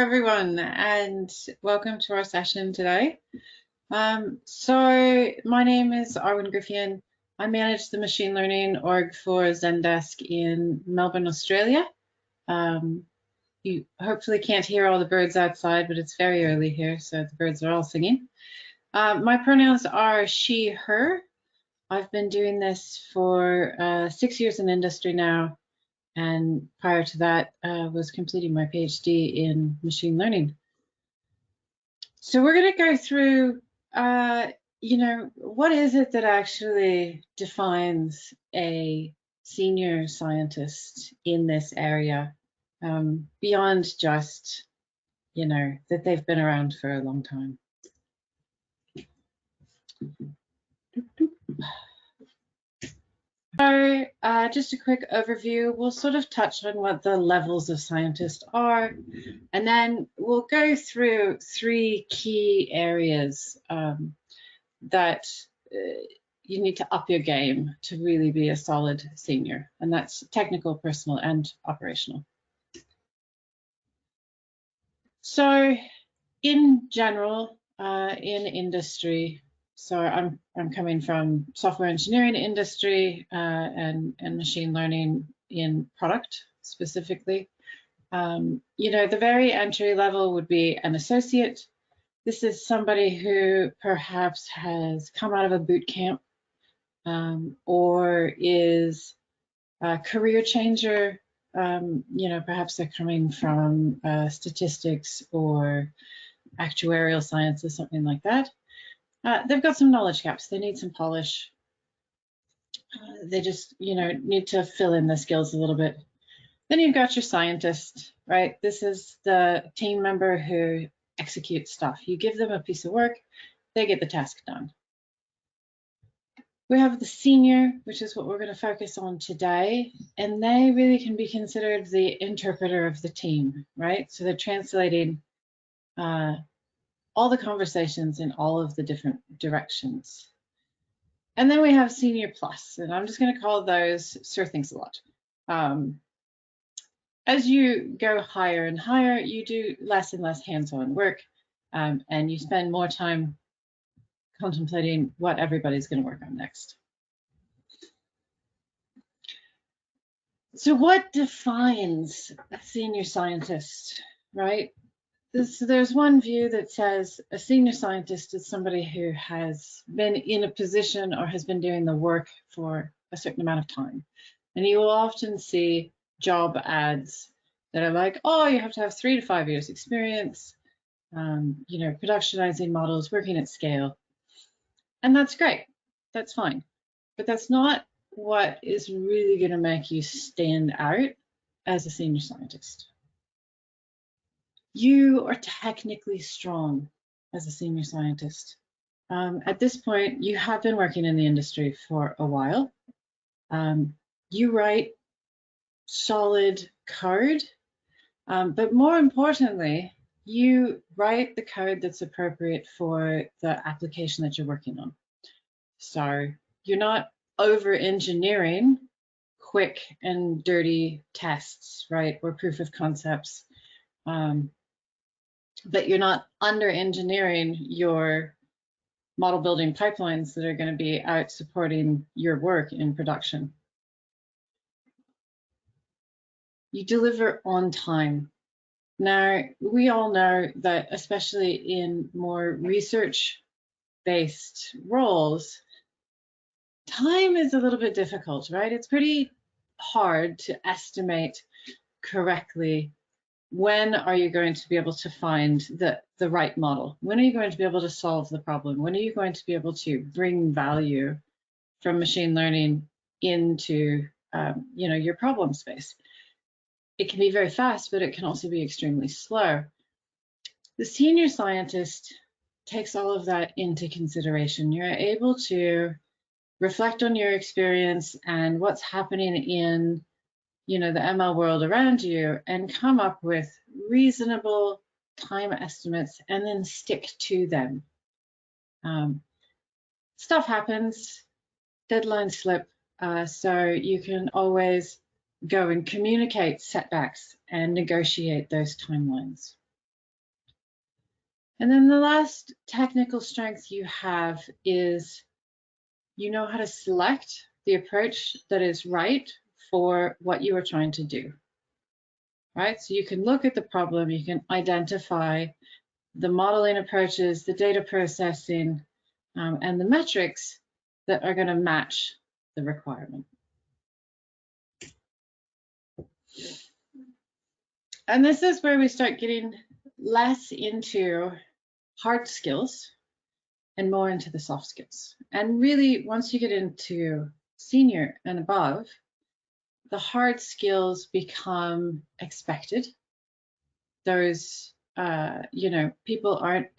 everyone, and welcome to our session today. So my name is Arwen Griffioen. I manage the machine learning org for Zendesk in Melbourne, Australia. You hopefully can't hear all the birds outside, but it's very early here, so the birds are all singing. My pronouns are she, her. I've been doing this for 6 years in industry now, and prior to that was completing my PhD in machine learning. So we're going to go through, what is it that actually defines a senior scientist in this area, beyond just, that they've been around for a long time. So just a quick overview. We'll sort of touch on what the levels of scientists are, and then we'll go through 3 key areas that you need to up your game to really be a solid senior, and that's technical, personal, and operational. So in general, in industry, so I'm coming from software engineering industry and machine learning in product specifically. The very entry level would be an associate. This is somebody who perhaps has come out of a boot camp or is a career changer. Perhaps they're coming from statistics or actuarial sciences, something like that. They've got some knowledge gaps. They need some polish. They just, need to fill in the skills a little bit. Then you've got your scientist, right? This is the team member who executes stuff. You give them a piece of work, they get the task done. We have the senior, which is what we're going to focus on today, and they really can be considered the interpreter of the team, right? So they're translating all the conversations in all of the different directions. And then we have senior plus, and I'm just going to call those Sir Thinks a Lot. As you go higher and higher, you do less and less hands-on work, and you spend more time contemplating what everybody's going to work on next. So what defines a senior scientist, right? There's one view that says a senior scientist is somebody who has been in a position or has been doing the work for a certain amount of time. And you will often see job ads that are like, oh, you have to have 3 to 5 years experience, productionizing models, working at scale. And that's great, that's fine. But that's not what is really going to make you stand out as a senior scientist. You are technically strong as a senior scientist. At this point, you have been working in the industry for a while. You write solid code, but more importantly, you write the code that's appropriate for the application that you're working on. So you're not over-engineering quick and dirty tests, right, or proof of concepts. But you're not under-engineering your model building pipelines that are going to be out supporting your work in production. You deliver on time. Now, we all know that, especially in more research-based roles, time is a little bit difficult, right? It's pretty hard to estimate correctly when are you going to be able to find the right model? When are you going to be able to solve the problem? When are you going to be able to bring value from machine learning into your problem space? It can be very fast, but it can also be extremely slow. The senior scientist takes all of that into consideration. You're able to reflect on your experience and what's happening in the ML world around you and come up with reasonable time estimates and then stick to them. Stuff happens, deadlines slip, so you can always go and communicate setbacks and negotiate those timelines. And then the last technical strength you have is you know how to select the approach that is right for what you are trying to do, right? So you can look at the problem, you can identify the modeling approaches, the data processing, and the metrics that are going to match the requirement. And this is where we start getting less into hard skills and more into the soft skills. And really, once you get into senior and above, the hard skills become expected. Those, you know, people aren't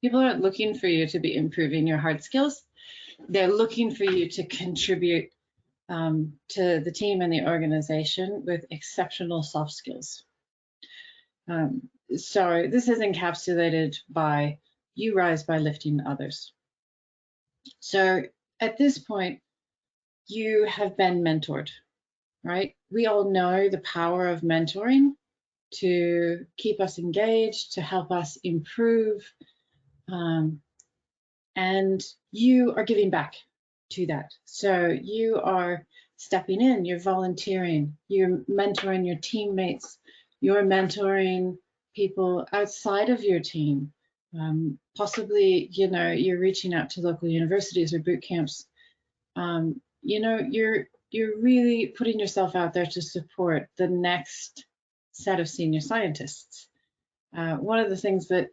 looking for you to be improving your hard skills. They're looking for you to contribute to the team and the organization with exceptional soft skills. So this is encapsulated by you rise by lifting others. So at this point, you have been mentored, right? We all know the power of mentoring to keep us engaged, to help us improve, and you are giving back to that. So you are stepping in, you're volunteering, you're mentoring your teammates, you're mentoring people outside of your team. Possibly, you know, you're reaching out to local universities or boot camps. You know, you're really putting yourself out there to support the next set of senior scientists. One of the things that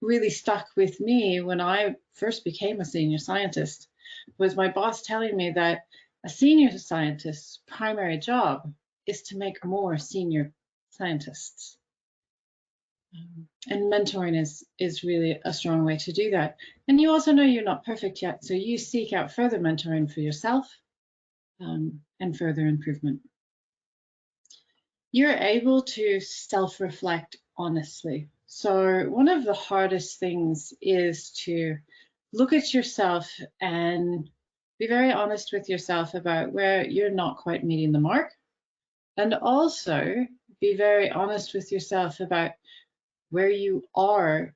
really stuck with me when I first became a senior scientist was my boss telling me that a senior scientist's primary job is to make more senior scientists. And mentoring is really a strong way to do that. And you also know you're not perfect yet, so you seek out further mentoring for yourself and further improvement. You're able to self-reflect honestly. So one of the hardest things is to look at yourself and be very honest with yourself about where you're not quite meeting the mark, and also be very honest with yourself about where you are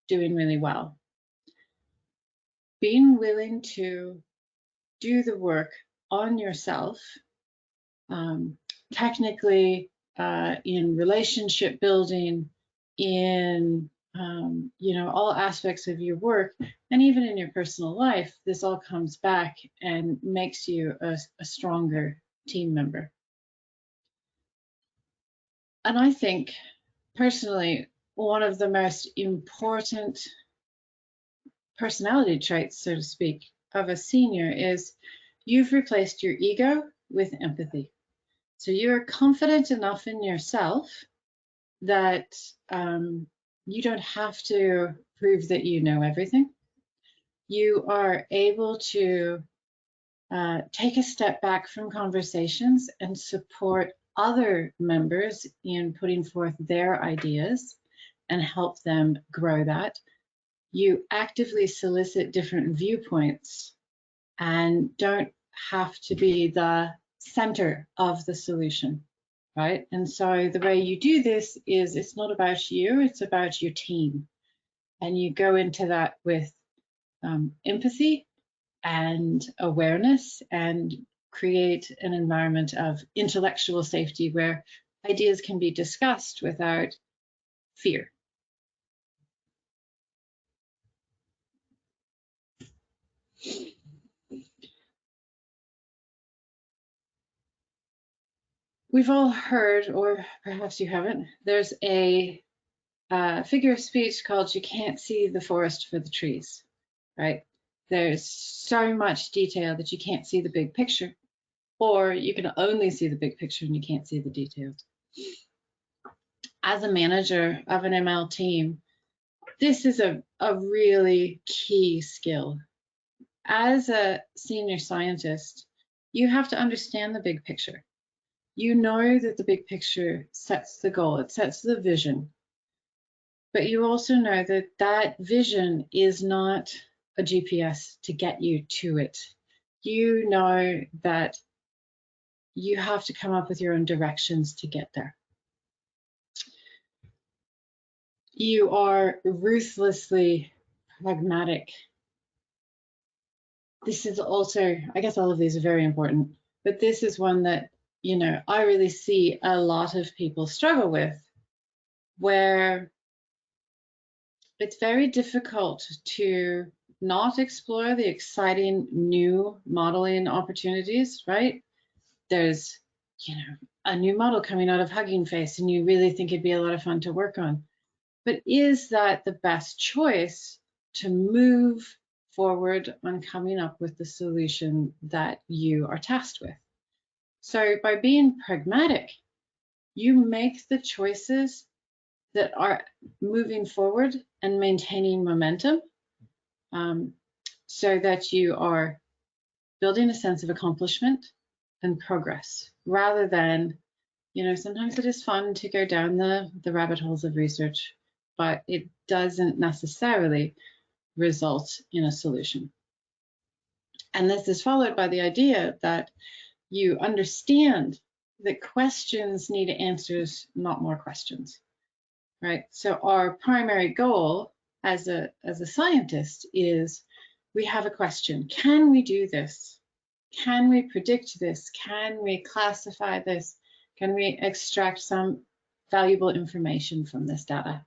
doing really well. Being willing to do the work on yourself, technically, in relationship building, in you know, all aspects of your work, and even in your personal life, this all comes back and makes you a stronger team member. And I think, personally, one of the most important personality traits, so to speak, of a senior is you've replaced your ego with empathy. So you're confident enough in yourself that you don't have to prove that you know everything. You are able to take a step back from conversations and support other members in putting forth their ideas and help them grow that. You actively solicit different viewpoints and don't have to be the center of the solution, right? And so the way you do this is it's not about you, it's about your team. And you go into that with empathy and awareness and create an environment of intellectual safety where ideas can be discussed without fear. We've all heard, or perhaps you haven't, there's a figure of speech called "you can't see the forest for the trees," right? There's so much detail that you can't see the big picture, or you can only see the big picture and you can't see the details. As a manager of an ML team, this is a really key skill. As a senior scientist, you have to understand the big picture. You know that the big picture sets the goal, it sets the vision. But you also know that that vision is not a GPS to get you to it. You know that you have to come up with your own directions to get there. you are ruthlessly pragmatic. This is also, I guess all of these are very important, but this is one that, you know, I really see a lot of people struggle with, where it's very difficult to not explore the exciting new modeling opportunities, right? There's, you know, a new model coming out of Hugging Face and you really think it'd be a lot of fun to work on. But is that the best choice to move forward on coming up with the solution that you are tasked with? So by being pragmatic, you make the choices that are moving forward and maintaining momentum, so that you are building a sense of accomplishment and progress, rather than, you know, sometimes it is fun to go down the rabbit holes of research, but it doesn't necessarily result in a solution. And this is followed by the idea that you understand that questions need answers, not more questions, right? So our primary goal as a scientist is, we have a question. Can we do this? Can we predict this? Can we classify this? Can we extract some valuable information from this data?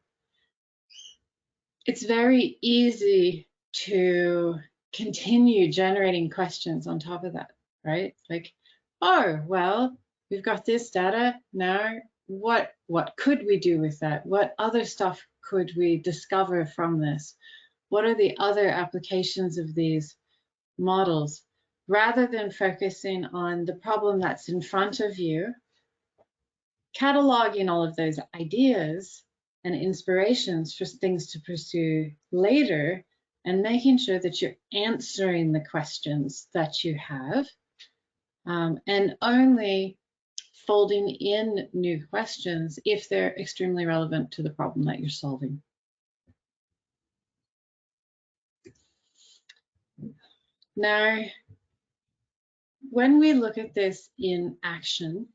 It's very easy to continue generating questions on top of that, right? Like, oh, well, we've got this data now. What could we do with that? What other stuff could we discover from this? What are the other applications of these models? Rather than focusing on the problem that's in front of you, cataloging all of those ideas and inspirations for things to pursue later, and making sure that you're answering the questions that you have, and only folding in new questions if they're extremely relevant to the problem that you're solving. Now, when we look at this in action,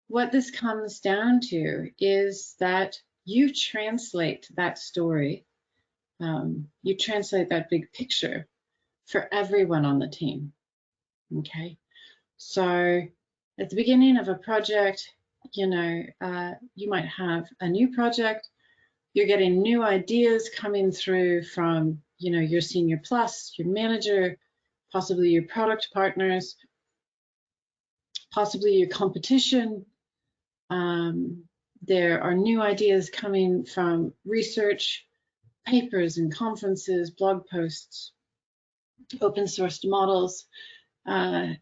what this comes down to is that you translate that story, you translate that big picture for everyone on the team, okay? So at the beginning of a project, you know, you might have a new project, you're getting new ideas coming through from, you know, your senior plus, your manager, possibly your product partners, possibly your competition. There are new ideas coming from research, papers and conferences, blog posts, open sourced models, and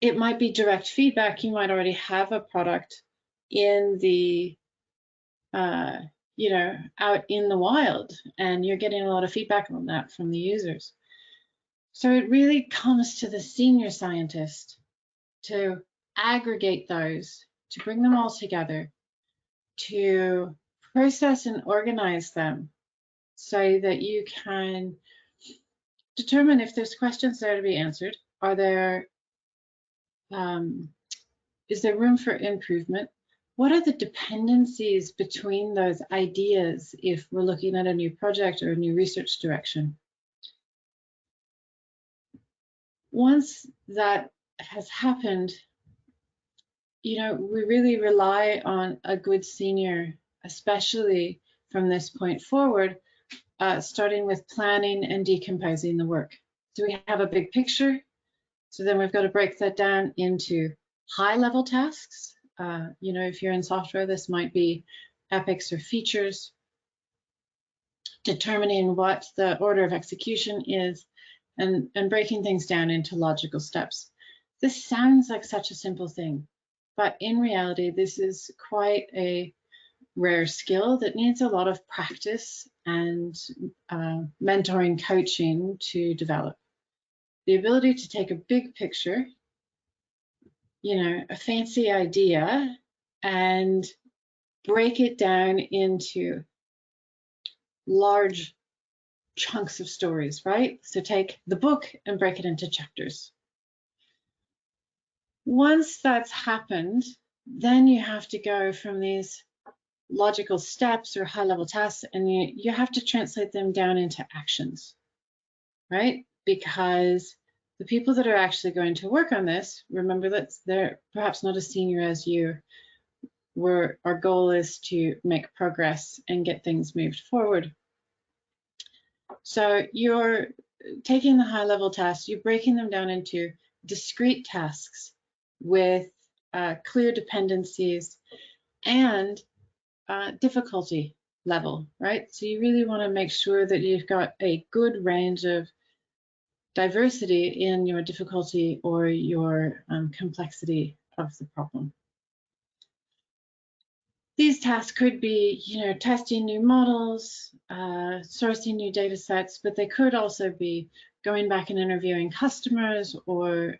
it might be direct feedback. You might already have a product in the, you know, out in the wild, and you're getting a lot of feedback on that from the users. So it really comes to the senior scientist to aggregate those, to bring them all together, to process and organize them so that you can determine if there's questions there to be answered. Are there, is there room for improvement? What are the dependencies between those ideas if we're looking at a new project or a new research direction? Once that has happened, you know, we really rely on a good senior, especially from this point forward, starting with planning and decomposing the work. So we have a big picture. So then we've got to break that down into high-level tasks. You know, if you're in software, this might be epics or features, determining what the order of execution is, and breaking things down into logical steps. This sounds like such a simple thing, but in reality, this is quite a rare skill that needs a lot of practice and mentoring, coaching to develop. The ability to take a big picture, you know, a fancy idea, and break it down into large chunks of stories, right? So take the book and break it into chapters. Once that's happened, then you have to go from these logical steps or high-level tasks, and you have to translate them down into actions, right? Because the people that are actually going to work on this, remember that they're perhaps not as senior as you. Our goal is to make progress and get things moved forward. So you're taking the high-level tasks, you're breaking them down into discrete tasks with clear dependencies and difficulty level, right? So you really want to make sure that you've got a good range of diversity in your difficulty or your complexity of the problem. These tasks could be, testing new models, sourcing new data sets, but they could also be going back and interviewing customers or,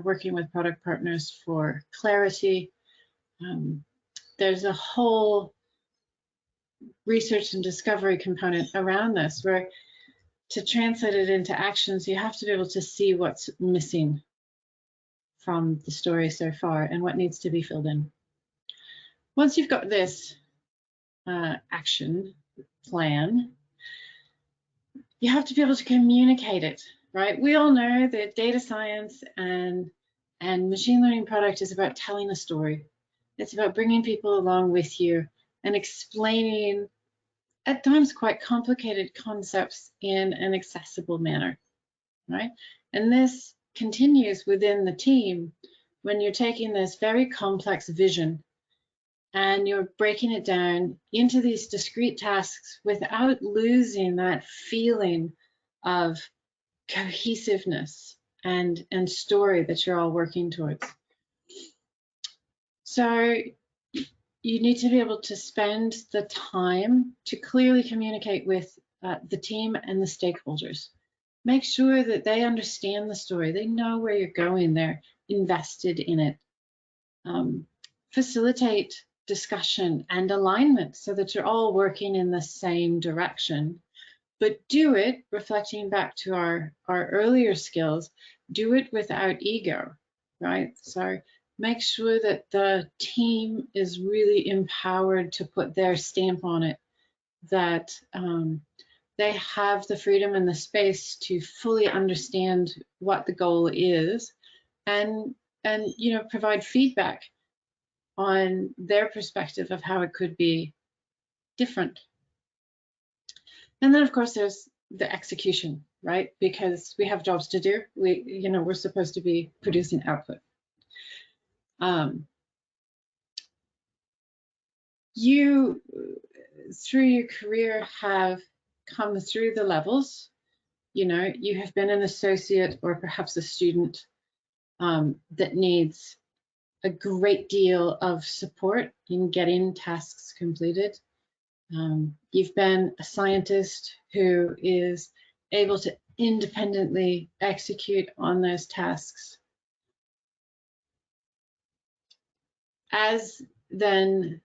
working with product partners for clarity. There's a whole research and discovery component around this where to translate it into actions, you have to be able to see what's missing from the story so far and what needs to be filled in. Once you've got this action plan, you have to be able to communicate it, right? We all know that data science and machine learning product is about telling a story. It's about bringing people along with you and explaining at times quite complicated concepts in an accessible manner, right? And this continues within the team when you're taking this very complex vision and you're breaking it down into these discrete tasks without losing that feeling of cohesiveness and story that you're all working towards. So you need to be able to spend the time to clearly communicate with the team and the stakeholders. Make sure that they understand the story, they know where you're going, they're invested in it. Facilitate discussion and alignment so that you're all working in the same direction, but do it, reflecting back to our earlier skills, do it without ego, right? So make sure that the team is really empowered to put their stamp on it, that they have the freedom and the space to fully understand what the goal is and provide feedback on their perspective of how it could be different. And then of course there's the execution, right? Because we have jobs to do. We're supposed to be producing output. You, through your career, have come through the levels. You have been an associate or perhaps a student that needs a great deal of support in getting tasks completed. You've been a scientist who is able to independently execute on those tasks. As then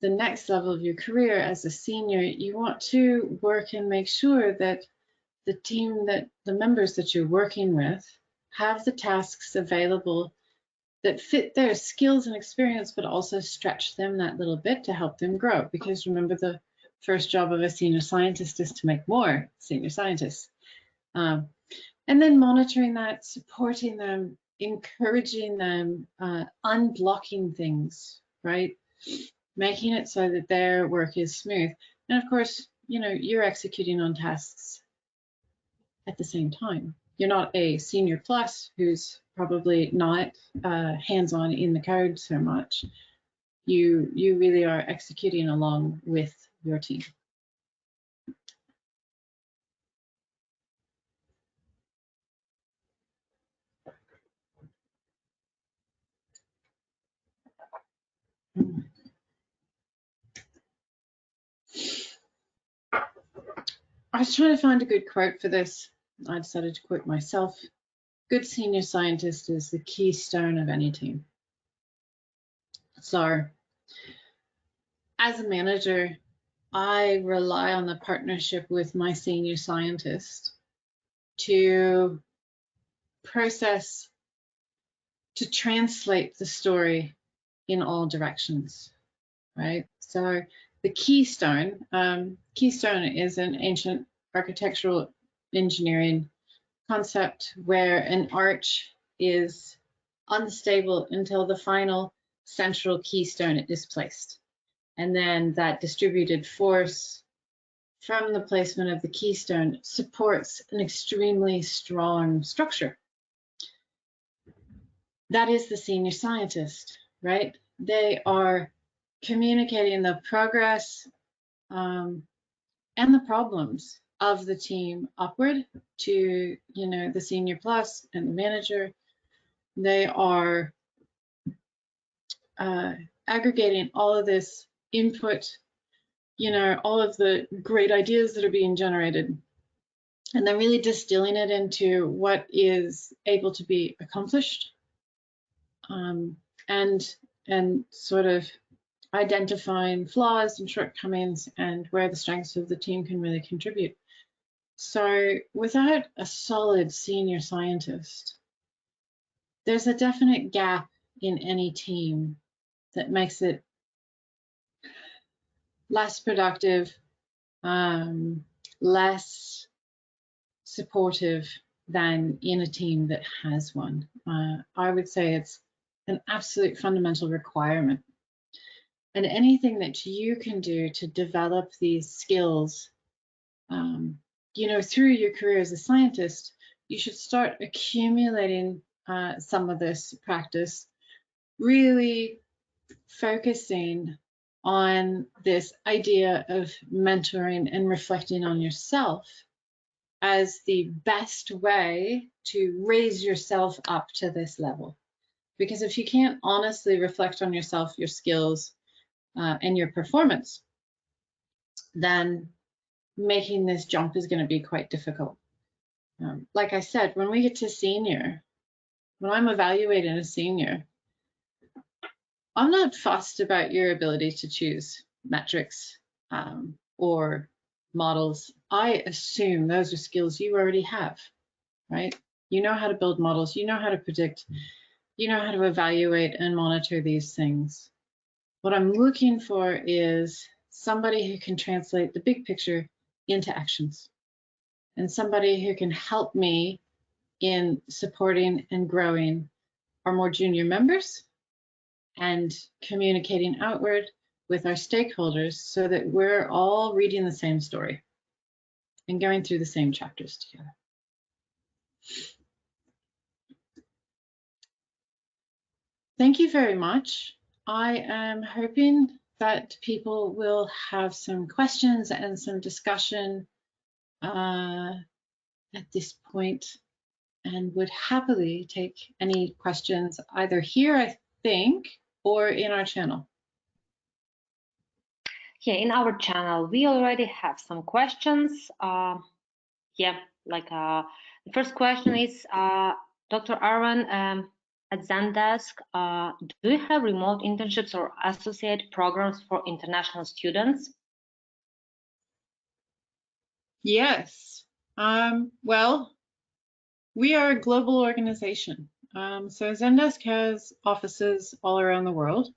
the next level of your career as a senior, you want to work and make sure that the team, that the members that you're working with have the tasks available that fit their skills and experience, but also stretch them that little bit to help them grow. Because remember, the first job of a senior scientist is to make more senior scientists. And then monitoring that, supporting them, encouraging them, unblocking things, right? Making it so that their work is smooth. And of course, you're executing on tasks at the same time. You're not a senior plus who's probably not hands-on in the code so much. You really are executing along with your team. I was trying to find a good quote for this. I decided to quote myself. Good senior scientist is the keystone of any team. So, as a manager, I rely on the partnership with my senior scientist to process, to translate the story in all directions, right? So the keystone, keystone is an ancient architectural engineering concept where an arch is unstable until the final central keystone is placed. And then that distributed force from the placement of the keystone supports an extremely strong structure. That is the senior scientist, right? They are communicating the progress and the problems of the team upward to, the senior plus and the manager. They are aggregating all of this input, all of the great ideas that are being generated, and then really distilling it into what is able to be accomplished, and sort of identifying flaws and shortcomings and where the strengths of the team can really contribute. So without a solid senior scientist, there's a definite gap in any team that makes it less productive, less supportive than in a team that has one. I would say it's an absolute fundamental requirement. And anything that you can do to develop these skills, through your career as a scientist, you should start accumulating some of this practice, really focusing on this idea of mentoring and reflecting on yourself as the best way to raise yourself up to this level. Because if you can't honestly reflect on yourself, your skills, and your performance, then making this jump is going to be quite difficult. Like I said, when we get to senior, when I'm evaluating a senior, I'm not fussed about your ability to choose metrics or models. I assume those are skills you already have, right? You know how to build models, you know how to predict, you know how to evaluate and monitor these things. What I'm looking for is somebody who can translate the big picture into actions, and somebody who can help me in supporting and growing our more junior members and communicating outward with our stakeholders so that we're all reading the same story and going through the same chapters together. Thank you very much. I am hoping that people will have some questions and some discussion at this point, and would happily take any questions either here, I think, or in our channel. Yeah, in our channel, we already have some questions. The first question is, Dr. Arwen, at Zendesk, do you have remote internships or associate programs for international students? Yes. Well, we are a global organization. So Zendesk has offices all around the world.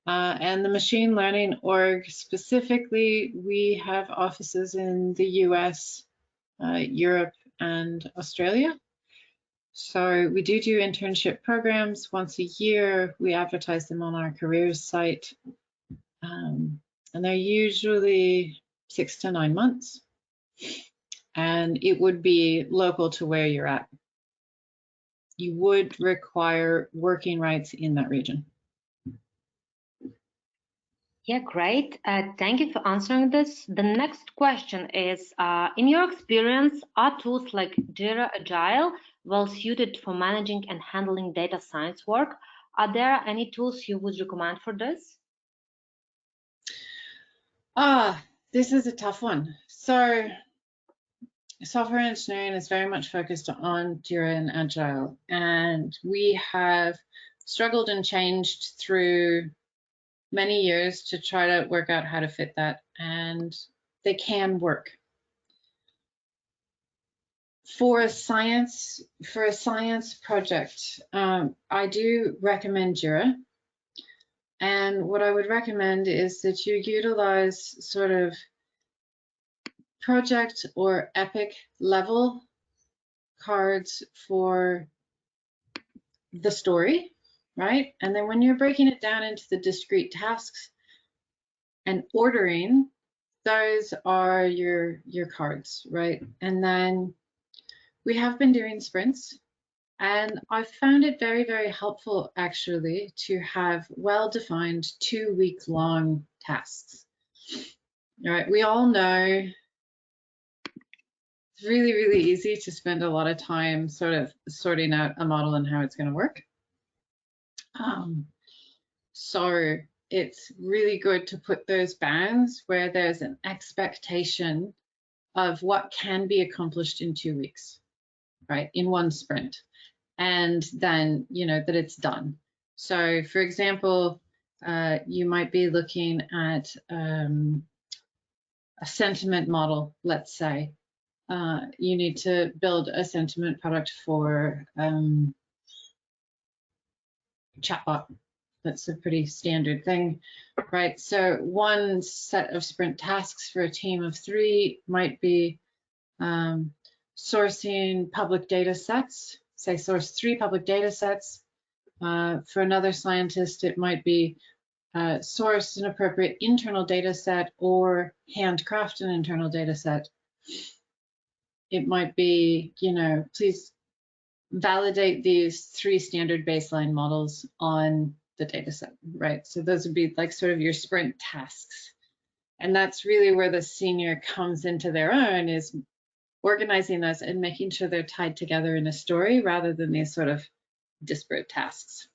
And the machine learning org specifically, we have offices in the US, Europe, and Australia. So we do internship programs once a year. We advertise them on our careers site. And they're usually 6 to 9 months. And it would be local to where you're at. You would require working rights in that region. Yeah, great. Thank you for answering this. The next question is, in your experience, are tools like Jira Agile well suited for managing and handling data science work? Are there any tools you would recommend for this? This is a tough one. So software engineering is very much focused on Jira and Agile, and we have struggled and changed through many years to try to work out how to fit that, and they can work. For a science project, I do recommend Jira, And what I would recommend is that you utilize sort of project or epic level cards for the story, right? And then when you're breaking it down into the discrete tasks and ordering, those are your cards, right? And then we have been doing sprints, and I've found it very, very helpful actually to have well-defined 2-week-long tasks. All right, we all know it's really, really easy to spend a lot of time sort of sorting out a model and how it's going to work. So it's really good to put those bounds where there's an expectation of what can be accomplished in 2 weeks, right, in one sprint, and then, you know, that it's done. So for example, you might be looking at a sentiment model, let's say. You need to build a sentiment product for chatbot. That's a pretty standard thing, right? So one set of sprint tasks for a team of 3 might be sourcing public data sets, say source 3 public data sets. For another scientist, it might be source an appropriate internal data set or handcraft an internal data set. It might be, you know, please validate these 3 standard baseline models on the data set, right? So those would be like sort of your sprint tasks. And that's really where the senior comes into their own, is organizing those and making sure they're tied together in a story rather than these sort of disparate tasks.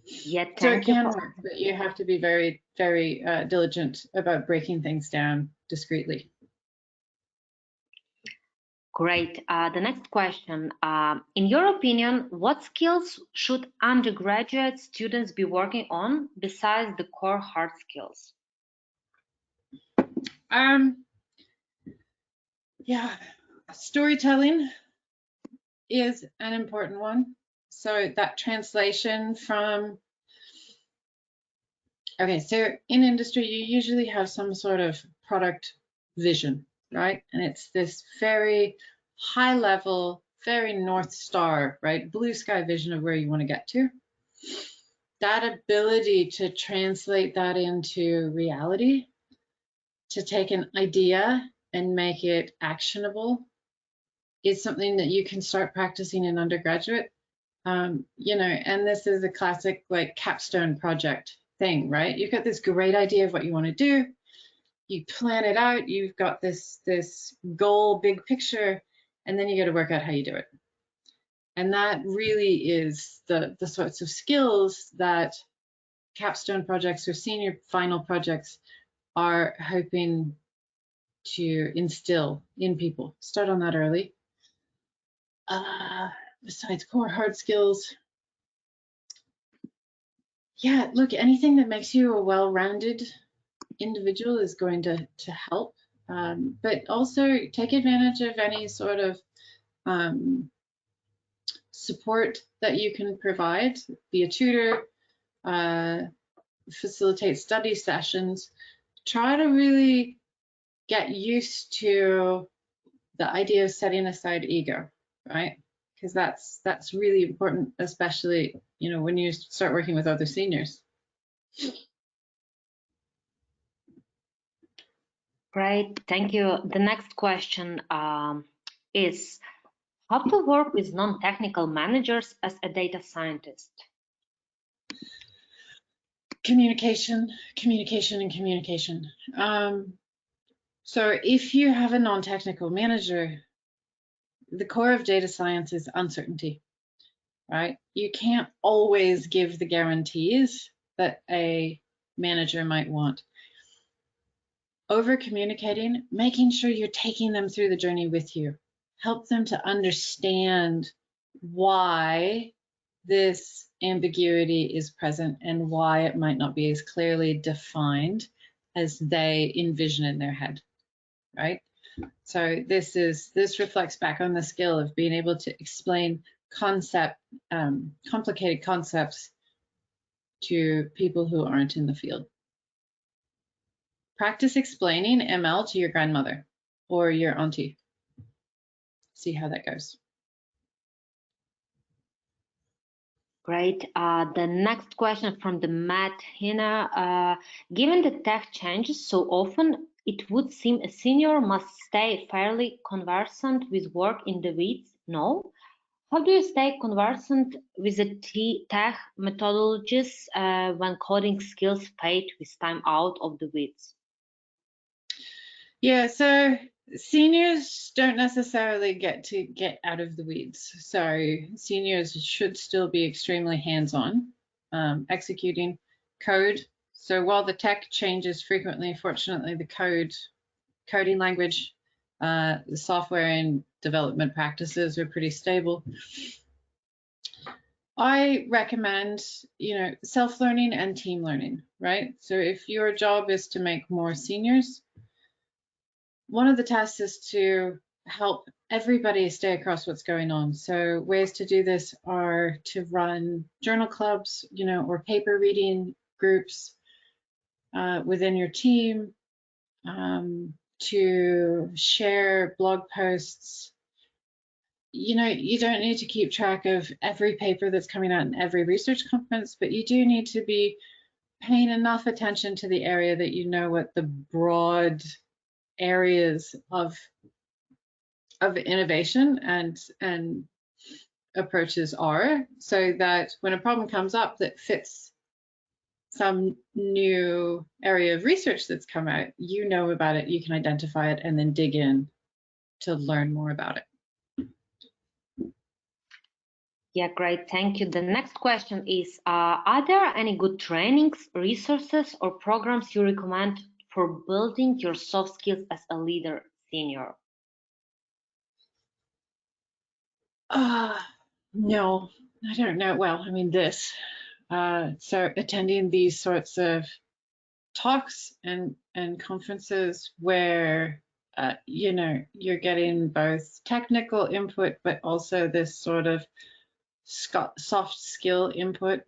Yeah, So it can work, but you have to be very, very diligent about breaking things down discreetly. Great. The next question. In your opinion, what skills should undergraduate students be working on besides the core hard skills? Yeah, storytelling is an important one. So that translation from, okay, so in industry, you usually have some sort of product vision, right? And it's this very high level, very North Star, right? Blue sky vision of where you want to get to. That ability to translate that into reality, to take an idea and make it actionable, is something that you can start practicing in undergraduate. You know, and this is a classic like capstone project thing, right? You've got this great idea of what you want to do. You plan it out. You've got this goal, big picture, and then you got to work out how you do it. And that really is the sorts of skills that capstone projects or senior final projects are hoping to instill in people. Start on that early. Besides core hard skills, yeah, look, anything that makes you a well-rounded individual is going to help, but also take advantage of any sort of support that you can provide, be a tutor, facilitate study sessions. Try to really get used to the idea of setting aside ego, right? Because that's really important, especially, you know, when you start working with other seniors. Great, thank you. The next question is how to work with non-technical managers as a data scientist? Communication, communication, and communication. So if you have a non-technical manager, the core of data science is uncertainty, right? You can't always give the guarantees that a manager might want. Over communicating, making sure you're taking them through the journey with you. Help them to understand why this ambiguity is present and why it might not be as clearly defined as they envision in their head, right? So this reflects back on the skill of being able to explain complicated concepts to people who aren't in the field. Practice explaining ML to your grandmother or your auntie. See how that goes. Great. The next question from the Matt Hina. Given the tech changes so often, it would seem a senior must stay fairly conversant with work in the weeds. No? How do you stay conversant with the tech methodologies when coding skills fade with time out of the weeds? Yeah, so seniors don't necessarily get to get out of the weeds. So seniors should still be extremely hands-on, executing code. So while the tech changes frequently, fortunately, the coding language, the software and development practices are pretty stable. I recommend, self-learning and team learning, right? So if your job is to make more seniors, one of the tasks is to help everybody stay across what's going on. So ways to do this are to run journal clubs, or paper reading groups within your team, to share blog posts. You don't need to keep track of every paper that's coming out in every research conference, but you do need to be paying enough attention to the area that you know what the broad areas of innovation and approaches are, so that when a problem comes up that fits some new area of research that's come out, you know about it, you can identify it, and then dig in to learn more about it. Yeah, great. Thank you. The next question is, are there any good trainings, resources, or programs you recommend for building your soft skills as a leader senior? No, I don't know. Well, I mean, so attending these sorts of talks and conferences where you're getting both technical input, but also this sort of soft skill input.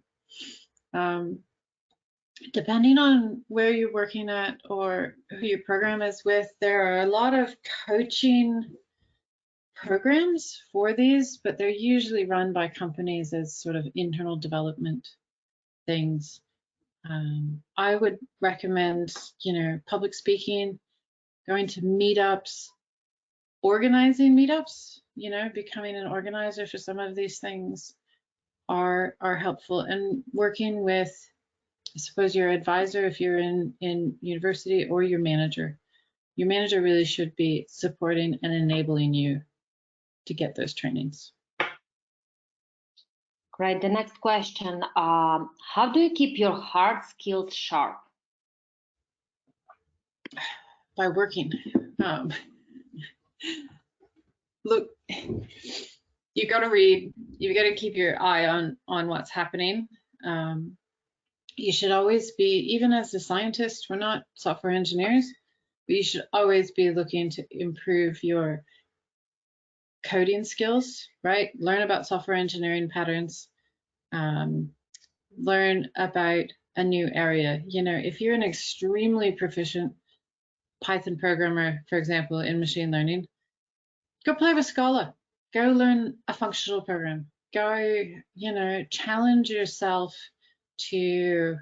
Depending on where you're working at or who your program is with, there are a lot of coaching programs for these, but they're usually run by companies as sort of internal development things. I would recommend, public speaking, going to meetups, organizing meetups, becoming an organizer for some of these things are helpful, and working with, I suppose, your advisor if you're in university, or your manager. Your manager really should be supporting and enabling you to get those trainings. Great. The next question, how do you keep your hard skills sharp? By working. Look, you got to read, you got to keep your eye on what's happening. You should always be, even as a scientist, we're not software engineers, but you should always be looking to improve your coding skills, right? Learn about software engineering patterns, learn about a new area. If you're an extremely proficient Python programmer, for example, in machine learning, go play with Scala, go learn a functional program, go, challenge yourself to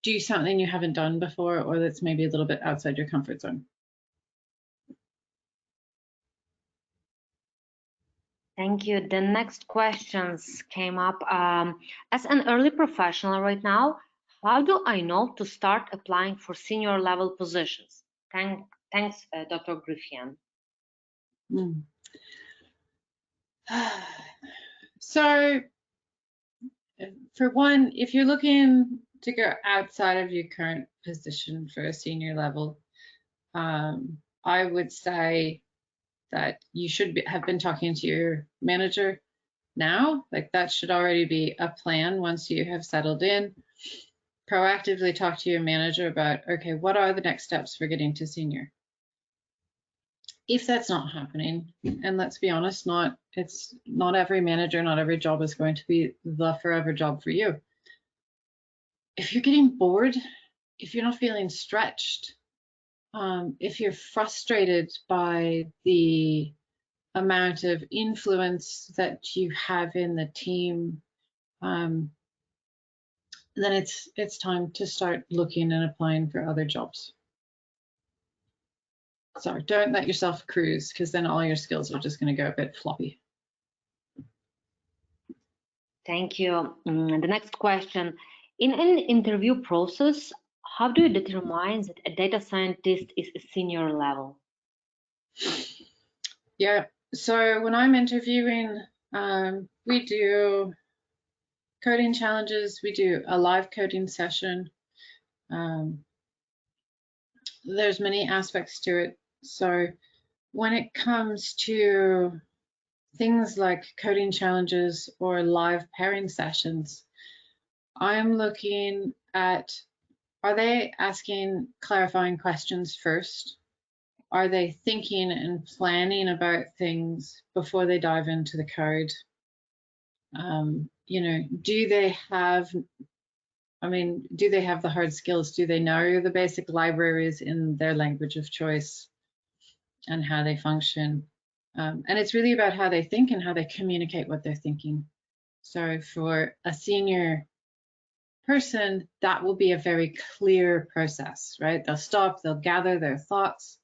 do something you haven't done before, or that's maybe a little bit outside your comfort zone. Thank you. The next questions came up. As an early professional right now, how do I know to start applying for senior level positions? Thanks, Dr. Griffioen. So, for one, if you're looking to go outside of your current position for a senior level, I would say that you should have been talking to your manager now. Like, that should already be a plan once you have settled in. Proactively talk to your manager about, okay, what are the next steps for getting to senior? If that's not happening, and let's be honest, it's not every manager, not every job is going to be the forever job for you. if you're getting bored, if you're not feeling stretched, if you're frustrated by the amount of influence that you have in the team, then it's time to start looking and applying for other jobs. So don't let yourself cruise, because then all your skills are just going to go a bit floppy. Thank you. The next question. In an interview process, how do you determine that a data scientist is a senior level? Yeah, so when I'm interviewing, we do coding challenges, we do a live coding session. There's many aspects to it. So when it comes to things like coding challenges or live pairing sessions, I'm looking at, are they asking clarifying questions first? Are they thinking and planning about things before they dive into the code? You know, do they have the hard skills? Do they know the basic libraries in their language of choice and how they function? And it's really about how they think and how they communicate what they're thinking. So for a senior person, that will be a very clear process, right? They'll stop, they'll gather their thoughts,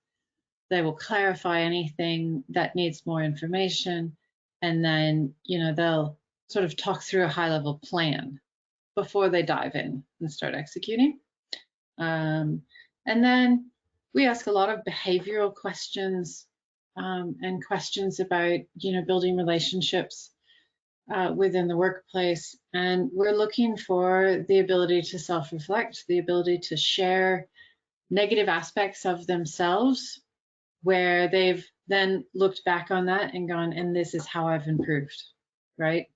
they will clarify anything that needs more information, and then, you know, they'll sort of talk through a high-level plan before they dive in and start executing. And then we ask a lot of behavioral questions and questions about, you know, building relationships within the workplace. And we're looking for the ability to self-reflect, the ability to share negative aspects of themselves where they've then looked back on that and gone, and this is how I've improved, right?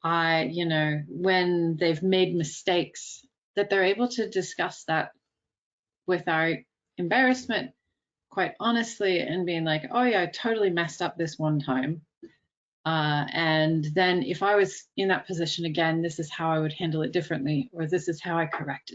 You know, when they've made mistakes, that they're able to discuss that without embarrassment, quite honestly, and being like, oh yeah, I totally messed up this one time. And then if I was in that position again, this is how I would handle it differently, or this is how I correct it.